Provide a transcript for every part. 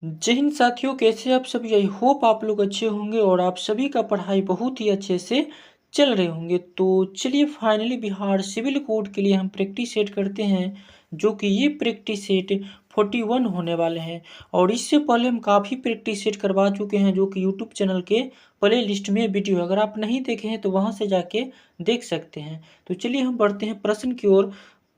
जय हिंद साथियों, कैसे आप सभी। आई होप आप लोग अच्छे होंगे और आप सभी का पढ़ाई बहुत ही अच्छे से चल रहे होंगे। तो चलिए फाइनली बिहार सिविल कोड के लिए हम प्रैक्टिस सेट करते हैं, जो कि ये प्रैक्टिस सेट 41 होने वाले हैं। और इससे पहले हम काफ़ी प्रैक्टिस सेट करवा चुके हैं, जो कि यूट्यूब चैनल के प्ले लिस्ट में वीडियो, अगर आप नहीं देखे हैं तो वहाँ से जाके देख सकते हैं। तो चलिए हम बढ़ते हैं प्रश्न की ओर।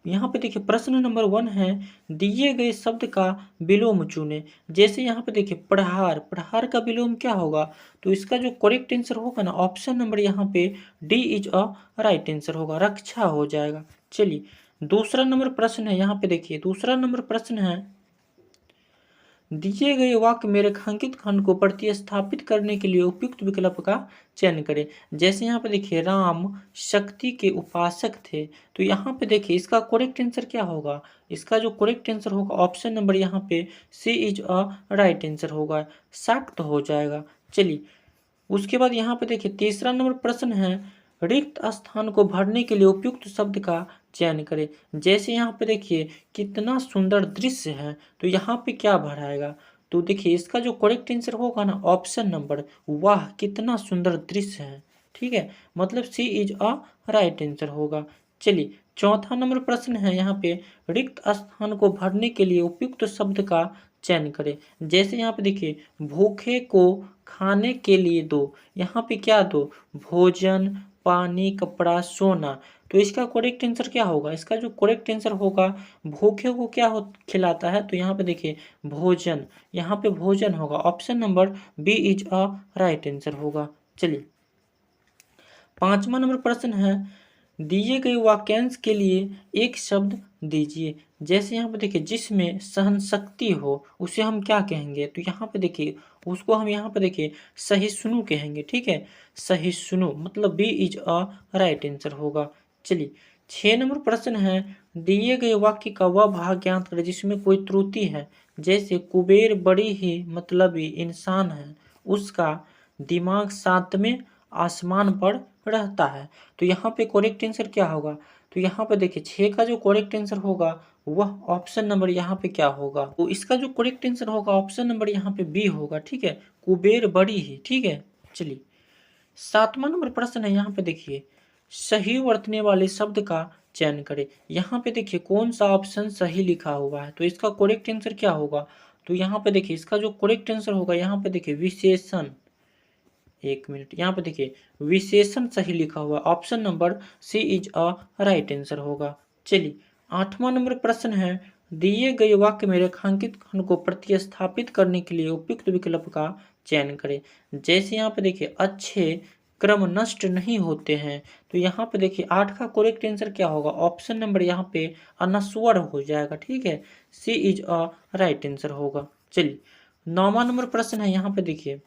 यहाँ पे देखिए प्रश्न नंबर 1 है, दिए गए शब्द का विलोम चुनें। जैसे यहाँ पे देखिए प्रहार, प्रहार का विलोम क्या होगा, तो इसका जो करेक्ट आंसर होगा ना, ऑप्शन नंबर यहाँ पे D is a right answer होगा, रक्षा हो जाएगा। चलिए दूसरा नंबर प्रश्न है, यहाँ पे देखिए दूसरा नंबर प्रश्न है, दिए गए वाक्य में रेखांकित खंड को प्रतिस्थापित करने के लिए उपयुक्त विकल्प का चयन करें। जैसे यहाँ पे देखिए राम शक्ति के उपासक थे, तो यहाँ पे देखिए इसका करेक्ट आंसर क्या होगा, इसका जो करेक्ट आंसर होगा ऑप्शन नंबर यहाँ पे सी इज अ राइट आंसर होगा, शाक्त हो जाएगा। चलिए उसके बाद यहाँ पे देखिए तीसरा नंबर प्रश्न है, रिक्त स्थान को भरने के लिए उपयुक्त शब्द का चयन करें। जैसे यहाँ पे देखिए कितना सुंदर दृश्य है, तो यहाँ पे क्या भराएगा, तो देखिए इसका जो करेक्ट आंसर होगा ना, ऑप्शन नंबर वाह कितना सुंदर दृश्य है। ठीक है, मतलब सी इज अ राइट आंसर होगा। चलिए चौथा नंबर प्रश्न है, यहाँ पे रिक्त स्थान को भरने के लिए उपयुक्त शब्द का चयन करें। जैसे यहाँ पे देखिए भूखे को खाने के लिए दो, यहाँ पे क्या दो, भोजन पानी कपड़ा सोना, तो इसका करेक्ट आंसर क्या होगा, इसका जो करेक्ट आंसर होगा भूखे को क्या हो खिलाता है, तो यहाँ पे देखिए भोजन, यहाँ पे भोजन होगा, option number B is a right answer होगा। चलिए पांचवा नंबर प्रश्न है, दिए गए वाक्यांश के लिए एक शब्द दीजिए। जैसे यहाँ पे देखिए जिसमें सहनशक्ति हो उसे हम क्या कहेंगे, तो यहाँ पे देखिए उसको हम यहाँ पे देखिए सहिष्णु कहेंगे। ठीक है, सहिष्णु मतलब B is a right answer होगा। चलिए 6 नंबर प्रश्न है, दिए गए वाक्य का वह भाग ज्ञात करें जिसमें कोई त्रुटि है। जैसे कुबेर बड़ी ही मतलबी इंसान है, उसका दिमाग सातवें आसमान पर रहता है, तो यहाँ पे करेक्ट आंसर क्या होगा, तो यहाँ पे देखिए 6 का जो करेक्ट आंसर होगा वह ऑप्शन नंबर यहाँ पे क्या होगा, तो इसका जो करेक्ट आंसर होगा ऑप्शन नंबर यहाँ पे बी होगा। ठीक है, कुबेर बड़ी ही। ठीक है, चलिए 7वां नंबर प्रश्न है, यहाँ पे देखिए सही वर्तने वाले शब्द का चयन करें। यहाँ पे देखिए कौन सा ऑप्शन सही लिखा हुआ है, तो इसका करेक्ट आंसर क्या होगा, तो यहाँ पे देखिए इसका जो करेक्ट आंसर होगा, यहाँ पे देखिए विशेषण, एक मिनट, यहाँ पे देखिए विशेषण सही लिखा हुआ, option number C is a right answer होगा। चलिए 8वां नंबर प्रश्न है, दिए गए वाक्य में रेखांकित खंड को प्रतिस्थापित करने के लिए उपयुक्त विकल्प का चयन करें। जैसे यहाँ पे देखिए अच्छे क्रम नष्ट नहीं होते हैं, तो यहाँ पे देखिए 8 का करेक्ट आंसर क्या होगा, ऑप्शन नंबर यहाँ पे अनस्वर हो जाएगा। ठीक है, सी इज अ राइट आंसर होगा। चलिए 9वां नंबर प्रश्न है, यहाँ पे देखिए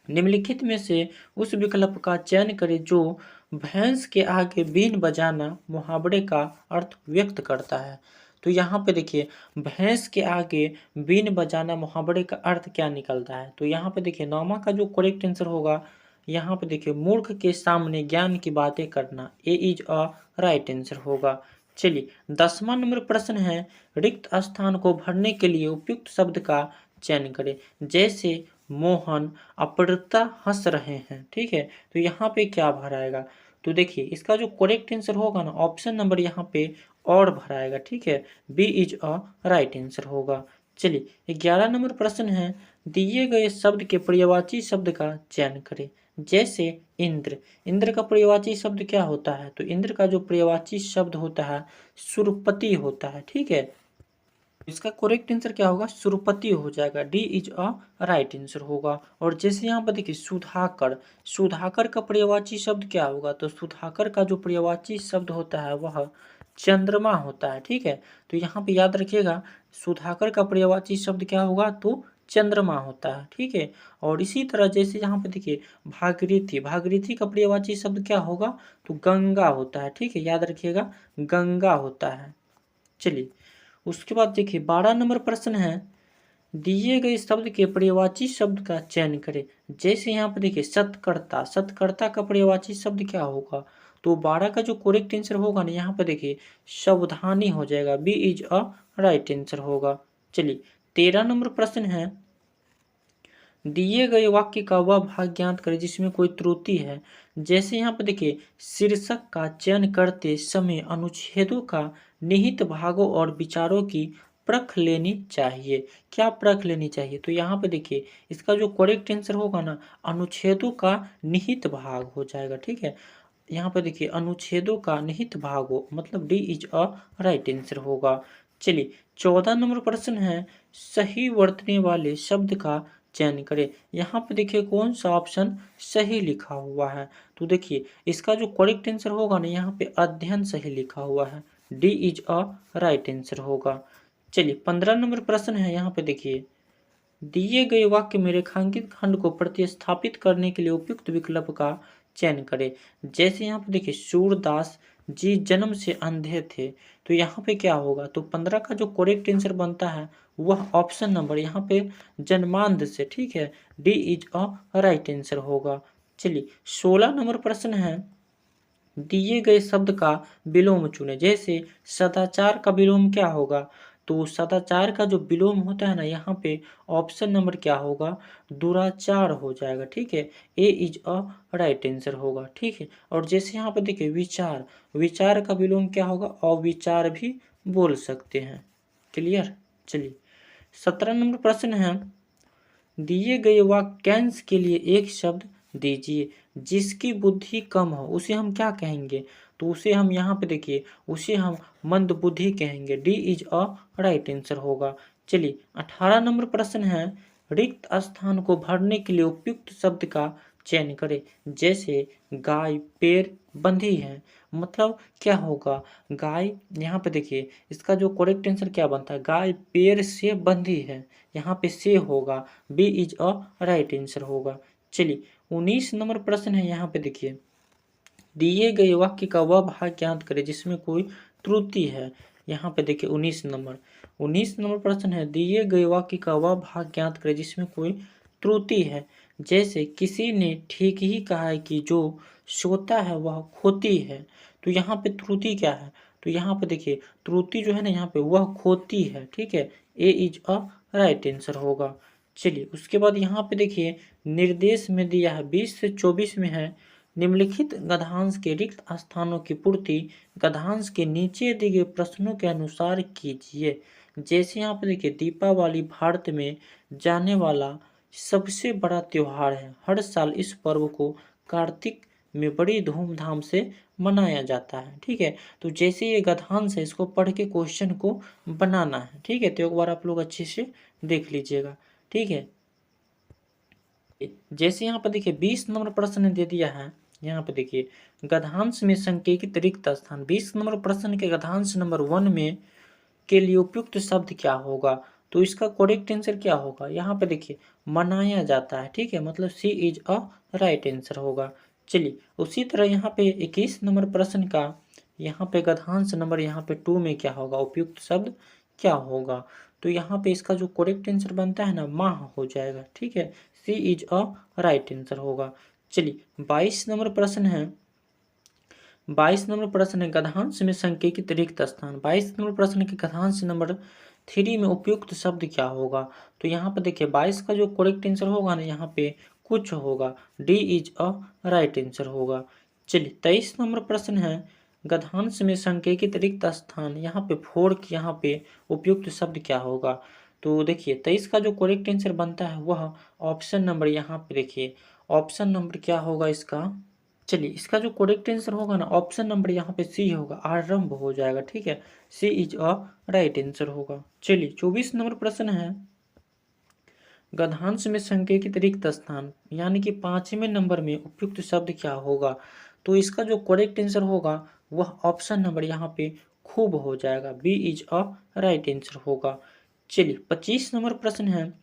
निम्नलिखित में से उस विकल्प का चयन करें जो भैंस के आगे बीन बजाना मुहावरे का अर्थ व्यक्त करता है। तो यहाँ पे देखिए भैंस के आगे बीन बजाना मुहावरे का अर्थ क्या निकलता है, तो यहाँ पे देखिए 9वां का जो करेक्ट आंसर होगा, यहाँ पे देखिए मूर्ख के सामने ज्ञान की बातें करना, ए इज अ राइट आंसर होगा। चलिए 10वां नंबर प्रश्न है, रिक्त स्थान को भरने के लिए उपयुक्त शब्द का चयन करें। जैसे मोहन अप्रता हंस रहे हैं। ठीक है, तो यहाँ पे क्या भराएगा, तो देखिए इसका जो करेक्ट आंसर होगा ना, ऑप्शन नंबर यहाँ पे और भराएगा। ठीक है, B is a right answer होगा। चलिए 11 नंबर प्रश्न है, दिए गए शब्द के पर्यायवाची शब्द का चयन करें। जैसे इंद्र, इंद्र का पर्यायवाची शब्द क्या होता है, तो इंद्र का जो पर्यायवाची शब्द होता है सुरपति होता है। ठीक है, इसका करेक्ट आंसर क्या होगा, सुरपति हो जाएगा, D is a right answer होगा। और जैसे यहाँ पर देखिए सुधाकर, सुधाकर का पर्यायवाची शब्द क्या होगा, तो सुधाकर का जो पर्यायवाची शब्द होता है वह चंद्रमा होता है। ठीक है, तो यहाँ पे याद रखिएगा सुधाकर का पर्यायवाची शब्द क्या होगा, तो चंद्रमा होता है। ठीक है, और इसी तरह जैसे यहाँ पे देखिए भागीरथी, भागीरथी का पर्यायवाची शब्द क्या होगा, तो गंगा होता है। ठीक है, याद रखिएगा गंगा होता है। चलिए उसके बाद देखिए 12 नंबर प्रश्न है, दिए गए शब्द के पर्यायवाची शब्द का चयन करें। जैसे यहाँ पर देखिए सत्कर्ता, सत्कर्ता का पर्यायवाची शब्द क्या होगा, तो 12 का जो करेक्ट आंसर होगा ना, यहाँ पर देखिए सावधानी हो जाएगा, B is a right answer होगा। चलिए 13 नंबर प्रश्न है, दिए गए वाक्य का वह भाग ज्ञात करें जिसमें कोई त्रुटि है। जैसे यहाँ पर देखिए, शीर्षक का चयन करते समय अनुच्छेदों का निहित भागों और विचारों की परख लेनी चाहिए। क्या परख लेनी चाहिए? तो यहाँ पे देखिए, इसका जो करेक्ट आंसर होगा ना, अनुच्छेदों का निहित भाग हो जाएगा। ठीक है, यहाँ पर देखिए अनुच्छेदों का निहित भाग हो, मतलब D is a right answer होगा। चलिए 14 नंबर प्रश्न है, सही वर्तने वाले शब्द का चयन करें। यहाँ पे देखिए कौन सा ऑप्शन सही लिखा हुआ है। तो देखिए इसका जो करेक्ट आंसर होगा ना, यहाँ पे अध्ययन सही लिखा हुआ है, D is a right answer होगा। चलिए 15 नंबर प्रश्न है, यहाँ पे देखिए, दिए गए वाक्य में रेखांकित खंड को प्रतिस्थापित करने के लिए उपयुक्त विकल्प का चयन करें। जैसे यहाँ पे देखिए, सूरदास जी जन्म से अंधे थे, तो यहाँ पे क्या होगा? तो 15 का जो करेक्ट आंसर बनता है वह ऑप्शन नंबर यहाँ पे जन्मांध से, ठीक है, D is a right answer होगा। चलिए 16 नंबर प्रश्न है, दिए गए शब्द का विलोम चुने। जैसे सदाचार का विलोम क्या होगा? तो सदाचार का जो विलोम होता है ना, यहाँ पे ऑप्शन नंबर क्या होगा? दुराचार हो जाएगा। ठीक है, ए इज अ राइट आंसर होगा। ठीक है, और जैसे यहाँ पे देखिए विचार, विचार का विलोम क्या होगा? अविचार भी बोल सकते हैं। क्लियर। चलिए 17 नंबर प्रश्न है, दिए गए वाक्यांश के लिए एक शब्द दीजिए जिसकी बुद्धि कम हो, उसे हम क्या कहेंगे? तो उसे हम यहाँ पे देखिए, उसे हम मंद बुद्धि कहेंगे, D is a right answer होगा। चलिए 18 नंबर प्रश्न है, रिक्त स्थान को भरने के लिए उपयुक्त शब्द का चयन करें। जैसे गाय पेड़ बंधी है, मतलब क्या होगा? गाय, यहाँ पे देखिए इसका जो करेक्ट आंसर क्या बनता है? गाय पेड़ से बंधी है, यहाँ पे से होगा, B is a right answer होगा। चलिए 19 नंबर प्रश्न है, यहाँ पे देखिए, दिए गए वाक्य का वह भाग ज्ञात करें जिसमें कोई त्रुटि है। यहाँ पे देखिए 19 नंबर प्रश्न है, दिए गए वाक्य का वह भाग ज्ञात करें जिसमें कोई त्रुटि है। जैसे किसी ने ठीक ही कहा है कि जो सोता है वह खोती है, तो यहाँ पे त्रुटि क्या है? तो यहाँ पे देखिए त्रुटि जो है ना, यहाँ पे वह खोती है। ठीक है, ए इज अ राइट आंसर होगा। चलिए उसके बाद यहाँ पे देखिए निर्देश में दिया है 20 से 24 में है, निम्नलिखित गद्यांश के रिक्त स्थानों की पूर्ति गद्यांश के नीचे दिए गए प्रश्नों के अनुसार कीजिए। जैसे यहाँ पे देखिए, दीपावली भारत में जाने वाला सबसे बड़ा त्योहार है। हर साल इस पर्व को कार्तिक में बड़ी धूमधाम से मनाया जाता है। ठीक है, तो जैसे ये गद्यांश है, इसको पढ़ के क्वेश्चन को बनाना है। ठीक है, तो एक बार आप लोग अच्छे से देख लीजिएगा। ठीक है, जैसे यहाँ पर देखिए 20 नंबर प्रश्न दे दिया है, यहाँ पे देखिए गद्यांश में संकेतित रिक्त स्थान, 20 नंबर प्रश्न के गद्यांश नंबर 1 में के लिए उपयुक्त शब्द क्या होगा? तो इसका करेक्ट आंसर क्या होगा? यहाँ पे देखिए मनाया जाता है। ठीक है, मतलब सी इज अ राइट आंसर होगा। चलिए उसी तरह यहाँ पे 21 नंबर प्रश्न का यहाँ पे गद्यांश नंबर यहाँ पे 2 में क्या होगा? उपयुक्त शब्द क्या होगा? तो यहाँ पे इसका जो करेक्ट आंसर बनता है ना, माह हो जाएगा। ठीक है, सी इज अ राइट आंसर होगा। चलिए 22 नंबर प्रश्न है, 22 नंबर प्रश्न है, गद्यांश में संकेतित रिक्त स्थान। 22 नंबर प्रश्न के गद्यांश नंबर 3 में उपयुक्त शब्द क्या होगा? तो यहाँ पर देखिए 22 का जो करेक्ट आंसर होगा ना, यहाँ पे कुछ होगा, D is a right answer होगा। चलिए 23 नंबर प्रश्न है, गद्यांश में संकेतित रिक्त स्थान, यहाँ पे 4 की यहाँ पे उपयुक्त शब्द क्या होगा? तो देखिए 23 का जो करेक्ट आंसर बनता है वह ऑप्शन नंबर, यहाँ पे देखिए ऑप्शन नंबर क्या होगा इसका? चलिए इसका जो करेक्ट आंसर होगा ना, ऑप्शन नंबर यहाँ पे सी होगा, आरंभ हो जाएगा। ठीक है, सी इज अ राइट आंसर होगा। चलिए 24 नंबर प्रश्न है, गद्यांश में संकेतित रिक्त स्थान, यानी कि 5वें नंबर में उपयुक्त शब्द क्या होगा? तो इसका जो करेक्ट आंसर होगा वह ऑप्शन नंबर यहाँ पे खूब हो जाएगा, B is a right answer होगा। चलिए 25 नंबर प्रश्न है,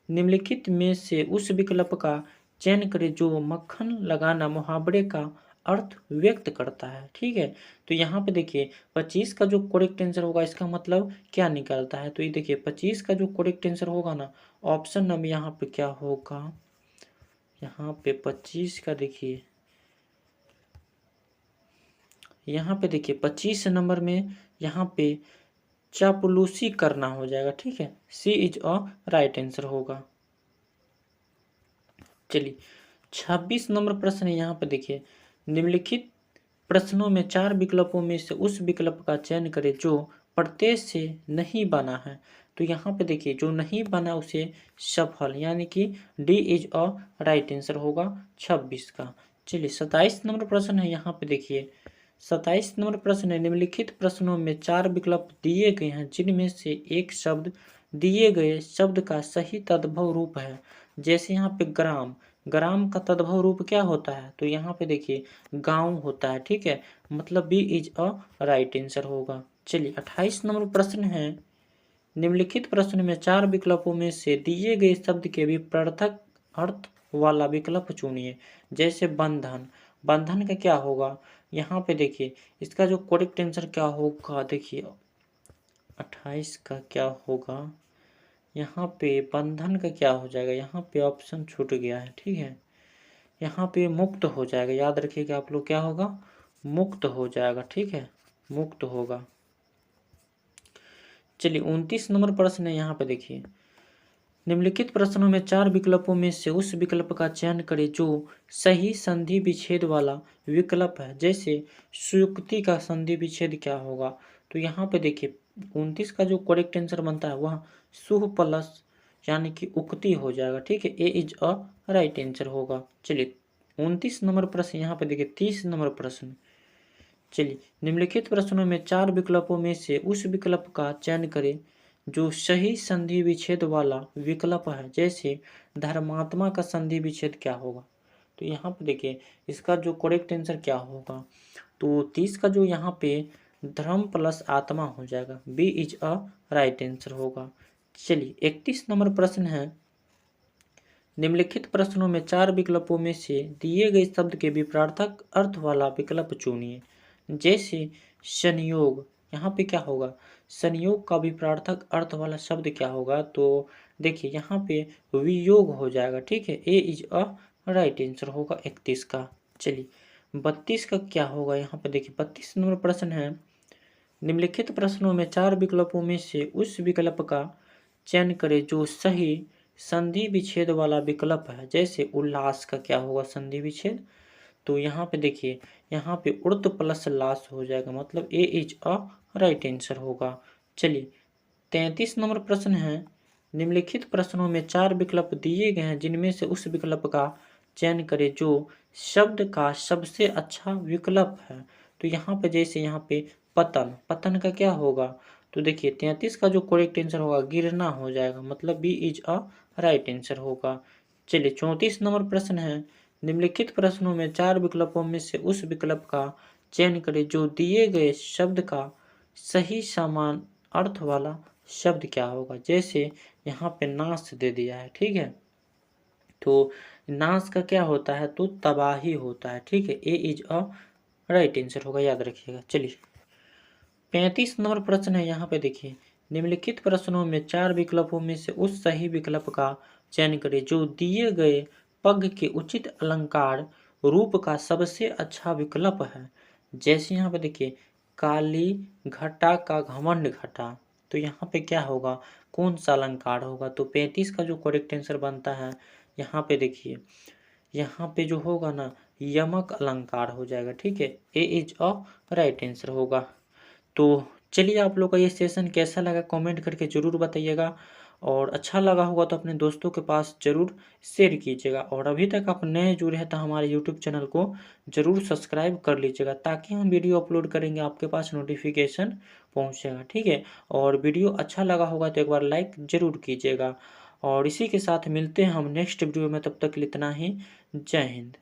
निम्नलिखित में से उस विकल्प का चयन करें जो मक्खन लगाना मुहावरे का अर्थ व्यक्त करता है। ठीक है, तो यहाँ पे देखिए 25 का जो करेक्ट आंसर होगा, इसका मतलब क्या निकलता है? तो ये देखिए 25 का जो करेक्ट आंसर होगा ना, ऑप्शन नंबर यहाँ पे क्या होगा? यहाँ पे 25 का देखिए, यहाँ पे देखिए 25 नंबर में यहाँ पे चापलूसी करना हो जाएगा। ठीक है, सी इज अ राइट आंसर होगा। चलिए 26 नंबर प्रश्न है, यहाँ पे देखिए निम्नलिखित प्रश्नों में 4 विकल्पों में से उस विकल्प का चयन करें जो प्रत्यय से नहीं बना है। तो यहाँ पे देखिए जो नहीं बना उसे सफल, यानी कि D is a right answer होगा 26 का। चलिए 27 नंबर प्रश्न है, यहाँ पे देखिए 27 नंबर प्रश्न है निम्नलिखित प्रश्नों में 4 विकल्प दिए गए हैं जिनमें से एक शब्द दिए गए शब्द का सही तद्भव रूप है। जैसे यहाँ पे ग्राम, ग्राम का तद्भव रूप क्या होता है, तो यहाँ पे देखिए गांव होता है, ठीक है, मतलब B is a right answer होगा। चलिए 28 नंबर प्रश्न है निम्नलिखित प्रश्न में 4 विकल्पों में से दिए गए शब्द के विपरीतक अर्थ वाला विकल्प चुनिए। जैसे बंधन, बंधन का क्या होगा, यहाँ पे देखिए इसका जो करेक्ट आंसर क्या होगा, देखिए 28 का क्या होगा, यहाँ पे बंधन का क्या हो जाएगा, यहाँ पे ऑप्शन छूट गया है, ठीक है, यहाँ पे मुक्त हो जाएगा, याद रखिएगा आप लोग क्या होगा, मुक्त हो जाएगा, ठीक है, मुक्त होगा। चलिए 29 नंबर प्रश्न है, यहाँ पे देखिए निम्नलिखित प्रश्नों में 4 विकल्पों में से उस विकल्प का चयन करें जो सही संधि विच्छेद वाला विकल्प है। जैसे सुयुक्ति का संधि विच्छेद क्या होगा, तो यहाँ पे देखिए 29 का जो करेक्ट आंसर बनता है वह सुह प्लस यानी कि उक्ति हो जाएगा, ठीक है, ए इज अ राइट आंसर होगा। चलिए 29 नंबर प्रश्न, यहाँ पे देखिए 30 नंबर प्रश्न। चलिए निम्नलिखित प्रश्नों में 4 विकल्पों में से उस विकल्प का चयन करें जो सही संधि विच्छेद वाला विकल्प है। जैसे धर्मात्मा का संधि विच्छेद क्या होगा, तो यहाँ पे देखिए इसका जो करेक्ट आंसर क्या होगा, तो 30 का जो यहाँ पे धर्म प्लस आत्मा हो जाएगा, B is a right answer होगा। चलिए 31 नंबर प्रश्न है निम्नलिखित प्रश्नों में 4 विकल्पों में से दिए गए शब्द के विपरीतक अर्थ वाला विकल्प चुनिए। जैसे संयोग, यहाँ पे क्या होगा, संयोग का विपरीतक अर्थ वाला शब्द क्या होगा, तो देखिए यहाँ पे वियोग हो जाएगा, ठीक है, ए इज अ राइट आंसर होगा 31 का। चलिए 32 का क्या होगा, यहाँ पे देखिए 32 नंबर प्रश्न है निम्नलिखित प्रश्नों में 4 विकल्पों में से उस विकल्प का चयन करें जो सही संधि विच्छेद वाला विकल्प है। जैसे उल्लास का क्या होगा संधि विच्छेद, तो यहाँ पे देखिए यहाँ पे उर्द प्लस लास हो जाएगा, मतलब ए इज अ राइट आंसर होगा। चलिए 33 नंबर प्रश्न है निम्नलिखित प्रश्नों में 4 विकल्प दिए गए हैं जिनमें से उस विकल्प का चयन करें जो शब्द का सबसे अच्छा विकल्प है। तो यहाँ पे जैसे यहाँ पे पतन, पतन का क्या होगा, तो देखिए 33 का जो करेक्ट आंसर होगा गिरना हो जाएगा, मतलब B is a right answer होगा। चलिए 34 नंबर प्रश्न है निम्नलिखित प्रश्नों में 4 विकल्पों में से उस विकल्प का चयन करें जो दिए गए शब्द का सही समान अर्थ वाला शब्द क्या होगा। जैसे यहाँ पे नाश दे दिया है, ठीक है, तो नाश का क्या होता है, तो तबाही होता है, ठीक है, ए इज अ राइट आंसर होगा, याद रखिएगा। चलिए 35 नंबर प्रश्न है, यहाँ पे देखिए निम्नलिखित प्रश्नों में 4 विकल्पों में से उस सही विकल्प का चयन करें जो दिए गए पग के उचित अलंकार रूप का सबसे अच्छा विकल्प है। जैसे यहाँ पे देखिए काली घटा का घमंड घटा, तो यहाँ पे क्या होगा, कौन सा अलंकार होगा, तो 35 का जो करेक्ट आंसर बनता है यहाँ पे देखिए यहाँ पे जो होगा ना यमक अलंकार हो जाएगा, ठीक है, ए इज अ राइट आंसर होगा। तो चलिए आप लोग का ये सेशन कैसा लगा कमेंट करके ज़रूर बताइएगा, और अच्छा लगा होगा तो अपने दोस्तों के पास ज़रूर शेयर कीजिएगा, और अभी तक आप नए जुड़े हैं तो हमारे यूट्यूब चैनल को ज़रूर सब्सक्राइब कर लीजिएगा ताकि हम वीडियो अपलोड करेंगे आपके पास नोटिफिकेशन पहुंचेगा, ठीक है। और वीडियो अच्छा लगा होगा तो एक बार लाइक ज़रूर कीजिएगा, और इसी के साथ मिलते हैं हम नेक्स्ट वीडियो में, तब तक के लिए इतना ही, जय हिंद।